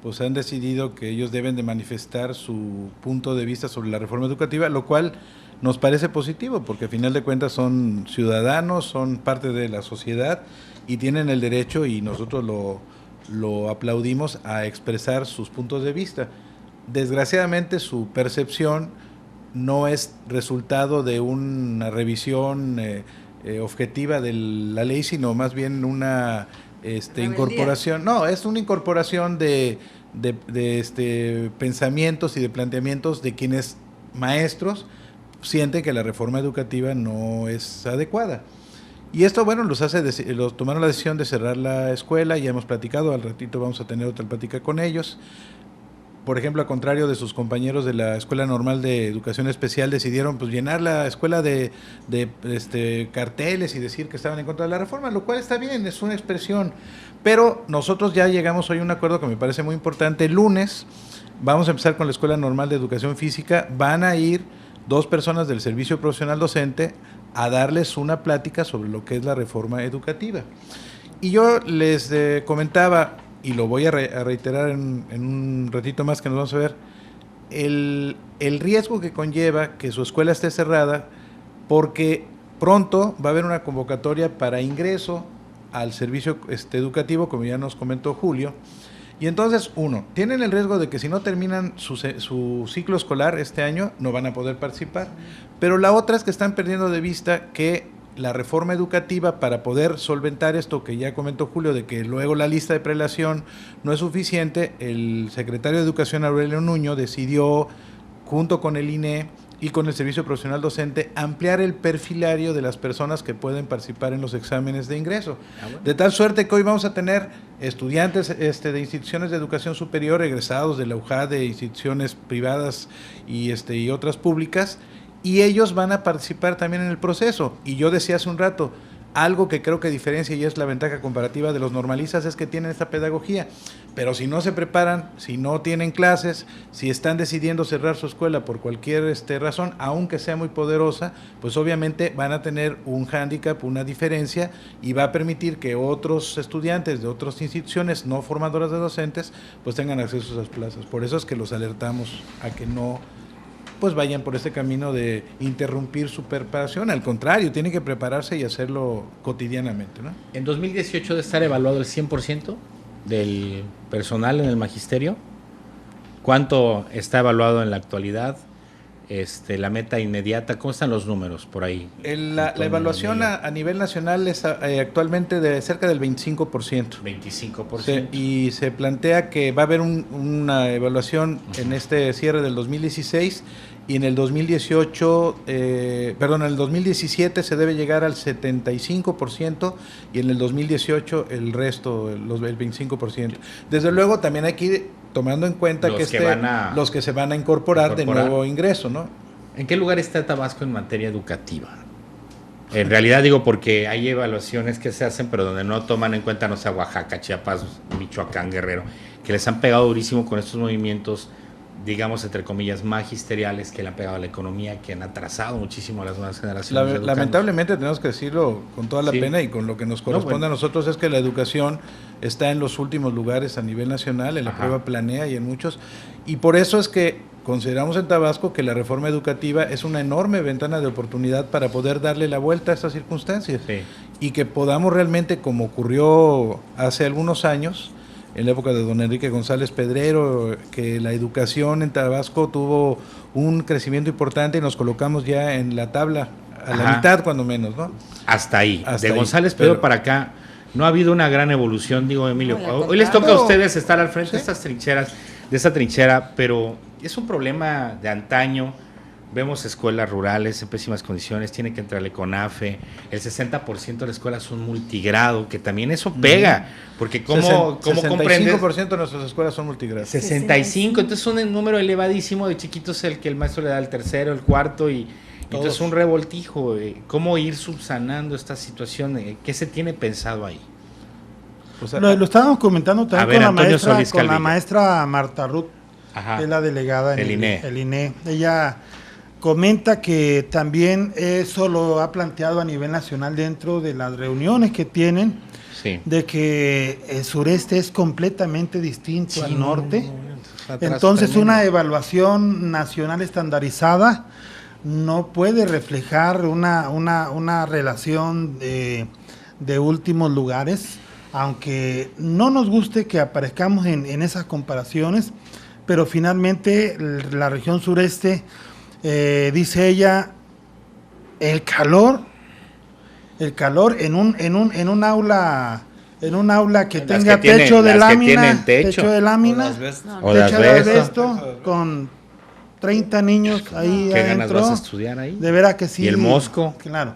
pues han decidido que ellos deben de manifestar su punto de vista sobre la reforma educativa, lo cual nos parece positivo, porque a final de cuentas son ciudadanos, son parte de la sociedad y tienen el derecho, y nosotros lo aplaudimos, a expresar sus puntos de vista. Desgraciadamente su percepción no es resultado de una revisión objetiva de la ley, sino más bien una incorporación, no, es una incorporación de pensamientos y de planteamientos de quienes maestros sienten que la reforma educativa no es adecuada. Y esto, bueno, los tomaron la decisión de cerrar la escuela, ya hemos platicado, al ratito vamos a tener otra plática con ellos. Por ejemplo, al contrario de sus compañeros de la Escuela Normal de Educación Especial, decidieron pues llenar la escuela de carteles y decir que estaban en contra de la reforma, lo cual está bien, es una expresión. Pero nosotros ya llegamos hoy a un acuerdo que me parece muy importante. El lunes vamos a empezar con la Escuela Normal de Educación Física. Van a ir 2 personas del Servicio Profesional Docente a darles una plática sobre lo que es la reforma educativa. Y yo les comentaba, y lo voy a reiterar en un ratito más que nos vamos a ver, el riesgo que conlleva que su escuela esté cerrada, porque pronto va a haber una convocatoria para ingreso al servicio educativo, como ya nos comentó Julio, y entonces, tienen el riesgo de que si no terminan su ciclo escolar este año, no van a poder participar, pero la otra es que están perdiendo de vista que la reforma educativa, para poder solventar esto que ya comentó Julio, de que luego la lista de prelación no es suficiente, el secretario de Educación, Aurelio Nuño, decidió, junto con el INE y con el Servicio Profesional Docente, ampliar el perfilario de las personas que pueden participar en los exámenes de ingreso. De tal suerte que hoy vamos a tener estudiantes de instituciones de educación superior, egresados de la UJAD, de instituciones privadas y otras públicas, y ellos van a participar también en el proceso. Y yo decía hace un rato, Algo que creo que diferencia y es la ventaja comparativa de los normalistas es que tienen esta pedagogía, pero si no se preparan, si no tienen clases, si están decidiendo cerrar su escuela por cualquier razón, aunque sea muy poderosa, pues obviamente van a tener un hándicap, una diferencia, y va a permitir que otros estudiantes de otras instituciones no formadoras de docentes pues tengan acceso a esas plazas. Por eso es que los alertamos a que no pues vayan por este camino de interrumpir su preparación. Al contrario, tienen que prepararse y hacerlo cotidianamente, ¿no? En 2018 debe estar evaluado el 100% del personal en el magisterio. ¿Cuánto está evaluado en la actualidad? La meta inmediata, ¿cómo están los números por ahí? La evaluación a nivel nacional es actualmente de cerca del 25%. 25%. Y se plantea que va a haber una evaluación en este cierre del 2016 y en el 2018, en el 2017 se debe llegar al 75% y en el 2018 el resto, el 25%. Desde luego también hay que ir tomando en cuenta los que se van a incorporar de nuevo ingreso, ¿no? ¿En qué lugar está Tabasco en materia educativa? En realidad digo porque hay evaluaciones que se hacen, pero donde no toman en cuenta, no sé, Oaxaca, Chiapas, Michoacán, Guerrero, que les han pegado durísimo con estos movimientos, digamos, entre comillas, magisteriales, que le han pegado a la economía, que han atrasado muchísimo a las nuevas generaciones. Lamentablemente tenemos que decirlo con toda la pena y con lo que nos corresponde a nosotros, es que la educación está en los últimos lugares a nivel nacional, en la prueba Planea y en muchos, y por eso es que consideramos en Tabasco que la reforma educativa es una enorme ventana de oportunidad para poder darle la vuelta a estas circunstancias y que podamos realmente, como ocurrió hace algunos años, en la época de don Enrique González Pedrero, que la educación en Tabasco tuvo un crecimiento importante y nos colocamos ya en la tabla, a la mitad cuando menos, ¿no? Hasta ahí. De González Pedrero para acá no ha habido una gran evolución, digo, Emilio. Hoy les toca a ustedes estar al frente de estas trincheras, de esta trinchera, pero es un problema de antaño. Vemos escuelas rurales en pésimas condiciones, tiene que entrar el CONAFE, el 60% de las escuelas son multigrado, que también eso pega, porque ¿cómo comprendes? 65% de nuestras escuelas son multigrado. 65, entonces es un número elevadísimo de chiquitos el que el maestro le da el tercero, el cuarto, y entonces un revoltijo. ¿Cómo ir subsanando esta situación? ¿Qué se tiene pensado ahí? O sea, lo estábamos comentando también con la maestra Marta Ruth, que es la delegada en el INE. Ella comenta que también eso lo ha planteado a nivel nacional dentro de las reuniones que tienen, de que el sureste es completamente distinto al norte. Entonces una evaluación nacional estandarizada no puede reflejar una relación de últimos lugares, aunque no nos guste que aparezcamos en esas comparaciones, pero finalmente la región sureste, dice ella, el calor en un aula que tenga techo de lámina, techo de asbesto, con 30 niños ahí ¿Qué adentro, ganas vas a estudiar ahí? De veras que sí. Y el mosco. Claro.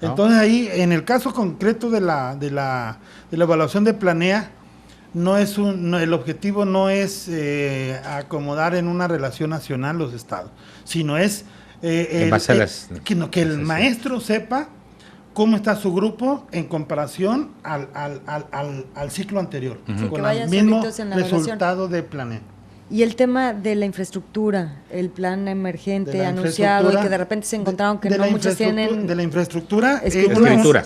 ¿No? Entonces ahí, en el caso concreto de la evaluación de Planea, el objetivo no es acomodar en una relación nacional los estados, sino es que el maestro sepa cómo está su grupo en comparación al ciclo anterior, con el mismo resultado de Planea. Y el tema de la infraestructura, el plan emergente anunciado y que de repente se encontraron que no muchos tienen... De la infraestructura es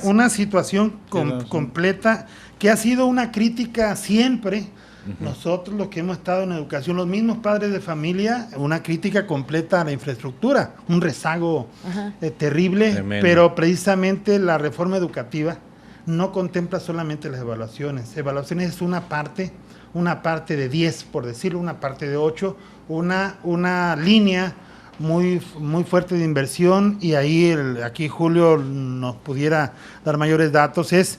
una situación completa que ha sido una crítica siempre. Nosotros los que hemos estado en educación, los mismos padres de familia, una crítica completa a la infraestructura, un rezago terrible. Tremendo. Pero precisamente la reforma educativa no contempla solamente las evaluaciones. Evaluaciones es una parte de 10, por decirlo, una parte de 8, una línea muy, muy fuerte de inversión, y ahí aquí Julio nos pudiera dar mayores datos, es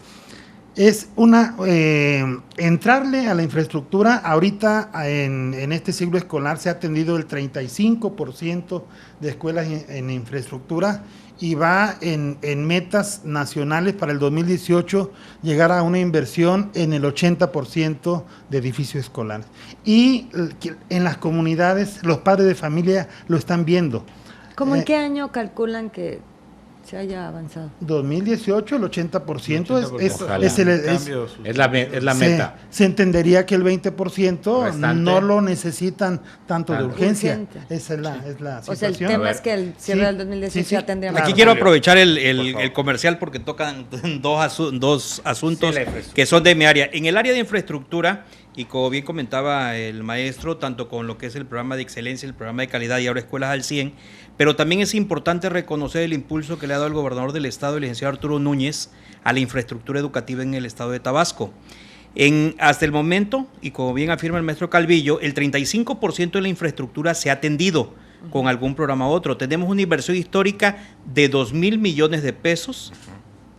entrarle a la infraestructura. Ahorita en este ciclo escolar se ha atendido el 35% de escuelas en infraestructura, y va en metas nacionales para el 2018 llegar a una inversión en el 80% de edificios escolares. Y en las comunidades los padres de familia lo están viendo. ¿Cómo en qué año calculan que se haya avanzado. 2018 el 80% es la meta. Se entendería que el 20% restante, no lo necesitan tanto de urgencia. Esa es la situación. O sea, el tema es que el cierre del 2018 ya tendría Aquí quiero aprovechar el comercial porque tocan dos asuntos que son de mi área. En el área de infraestructura, y como bien comentaba el maestro, tanto con lo que es el programa de excelencia, el programa de calidad y ahora Escuelas al 100, pero también es importante reconocer el impulso que le ha dado el gobernador del estado, el licenciado Arturo Núñez, a la infraestructura educativa en el estado de Tabasco. Hasta el momento, y como bien afirma el maestro Calvillo, el 35% de la infraestructura se ha atendido con algún programa u otro. Tenemos una inversión histórica de 2,000 millones de pesos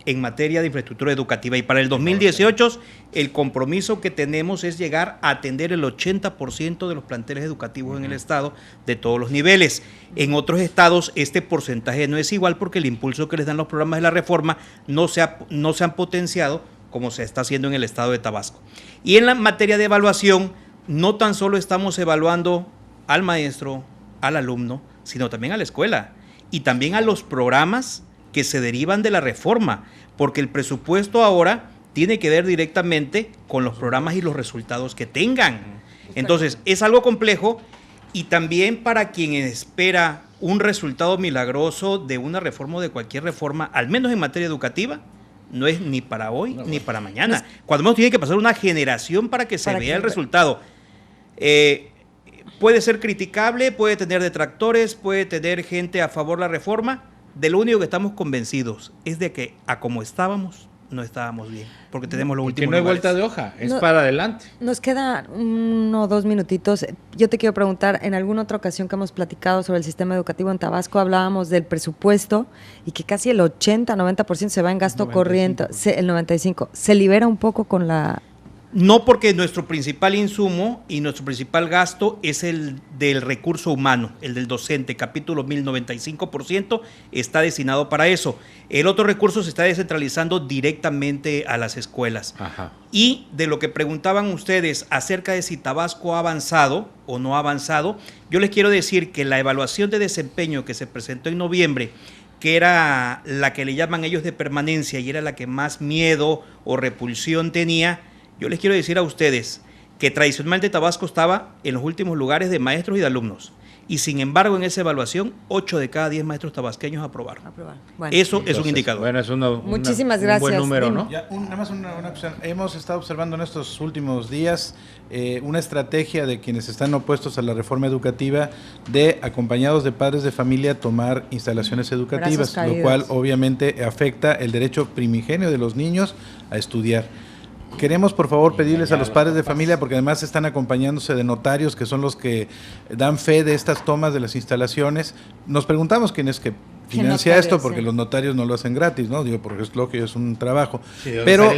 en materia de infraestructura educativa, y para el 2018 el compromiso que tenemos es llegar a atender el 80% de los planteles educativos en el estado de todos los niveles. En otros estados este porcentaje no es igual porque el impulso que les dan los programas de la reforma no se han potenciado como se está haciendo en el estado de Tabasco. Y en la materia de evaluación, no tan solo estamos evaluando al maestro, al alumno, sino también a la escuela y también a los programas que se derivan de la reforma, porque el presupuesto ahora tiene que ver directamente con los programas y los resultados que tengan. Entonces, es algo complejo, y también para quien espera un resultado milagroso de una reforma o de cualquier reforma, al menos en materia educativa, no es ni para hoy ni para mañana. Cuando menos tiene que pasar una generación para que se vea el resultado. Puede ser criticable, puede tener detractores, puede tener gente a favor de la reforma. De lo único que estamos convencidos es de que a como estábamos, no estábamos bien, porque tenemos los últimos que no hay lugares. vuelta de hoja, es para adelante. Nos queda 1 o 2 minutitos. Yo te quiero preguntar, en alguna otra ocasión que hemos platicado sobre el sistema educativo en Tabasco, hablábamos del presupuesto y que casi el 80-90% se va en gasto corriente, el 95%. ¿Se libera un poco con la...? No, porque nuestro principal insumo y nuestro principal gasto es el del recurso humano, el del docente, capítulo 1095% está destinado para eso. El otro recurso se está descentralizando directamente a las escuelas. Ajá. Y de lo que preguntaban ustedes acerca de si Tabasco ha avanzado o no ha avanzado, yo les quiero decir que la evaluación de desempeño que se presentó en noviembre, que era la que le llaman ellos de permanencia y era la que más miedo o repulsión tenía, yo les quiero decir a ustedes que tradicionalmente Tabasco estaba en los últimos lugares de maestros y de alumnos. Y sin embargo, en esa evaluación, 8 de cada 10 maestros tabasqueños aprobaron. Bueno, eso entonces, es un indicador. Bueno, es muchísimas gracias. Un buen número, ¿no? Ya, nada más una opción. Hemos estado observando en estos últimos días una estrategia de quienes están opuestos a la reforma educativa de, acompañados de padres de familia, tomar instalaciones educativas, lo cual obviamente afecta el derecho primigenio de los niños a estudiar. Queremos, por favor, pedirles a los padres de familia, porque además están acompañándose de notarios que son los que dan fe de estas tomas de las instalaciones. Nos preguntamos quién es que financia esto, porque los notarios no lo hacen gratis, ¿no? Digo, porque es lo que es un trabajo. Sí, pero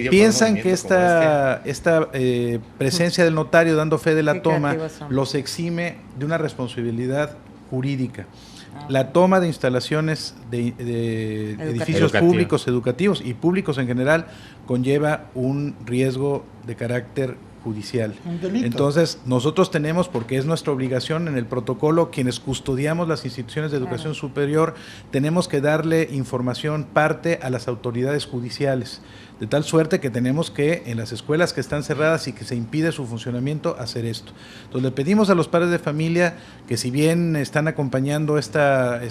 piensan que esta presencia del notario dando fe de la toma los exime de una responsabilidad jurídica. La toma de instalaciones de edificios públicos, educativos y públicos en general conlleva un riesgo de carácter judicial. Entonces, nosotros tenemos, porque es nuestra obligación en el protocolo, quienes custodiamos las instituciones de educación superior, tenemos que darle información parte a las autoridades judiciales, de tal suerte que tenemos que, en las escuelas que están cerradas y que se impide su funcionamiento, hacer esto. Entonces, le pedimos a los padres de familia que, si bien están acompañando esta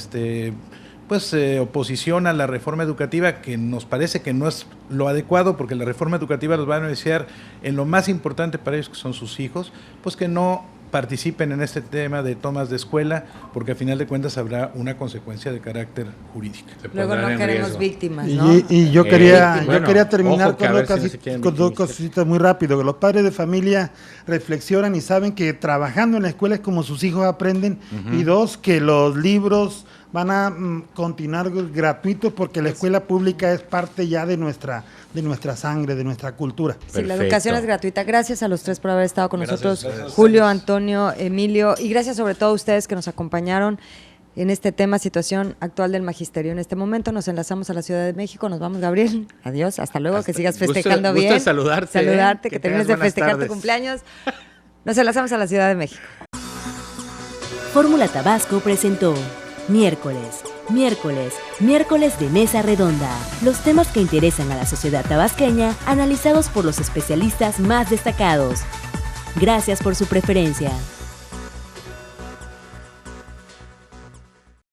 oposición a la reforma educativa, que nos parece que no es lo adecuado, porque la reforma educativa los va a beneficiar en lo más importante para ellos, que son sus hijos, pues que no participen en este tema de tomas de escuela, porque a final de cuentas habrá una consecuencia de carácter jurídico. Luego no queremos víctimas, ¿no? Y yo quería terminar con dos cositas muy rápido. Que los padres de familia reflexionan y saben que trabajando en la escuela es como sus hijos aprenden, y dos, que los libros van a continuar gratuitos porque la escuela pública es parte ya de nuestra sangre, de nuestra cultura. Sí, la educación es gratuita. Gracias a los tres por haber estado con nosotros, Julio, Antonio, Emilio, y gracias sobre todo a ustedes que nos acompañaron en este tema, situación actual del magisterio. En este momento nos enlazamos a la Ciudad de México. Nos vamos, Gabriel. Adiós, hasta luego, que sigas festejando bien. Gusto saludarte, que termines de festejar tu cumpleaños. Nos enlazamos a la Ciudad de México. Fórmula Tabasco presentó Miércoles, Miércoles de Mesa Redonda. Los temas que interesan a la sociedad tabasqueña, analizados por los especialistas más destacados. Gracias por su preferencia.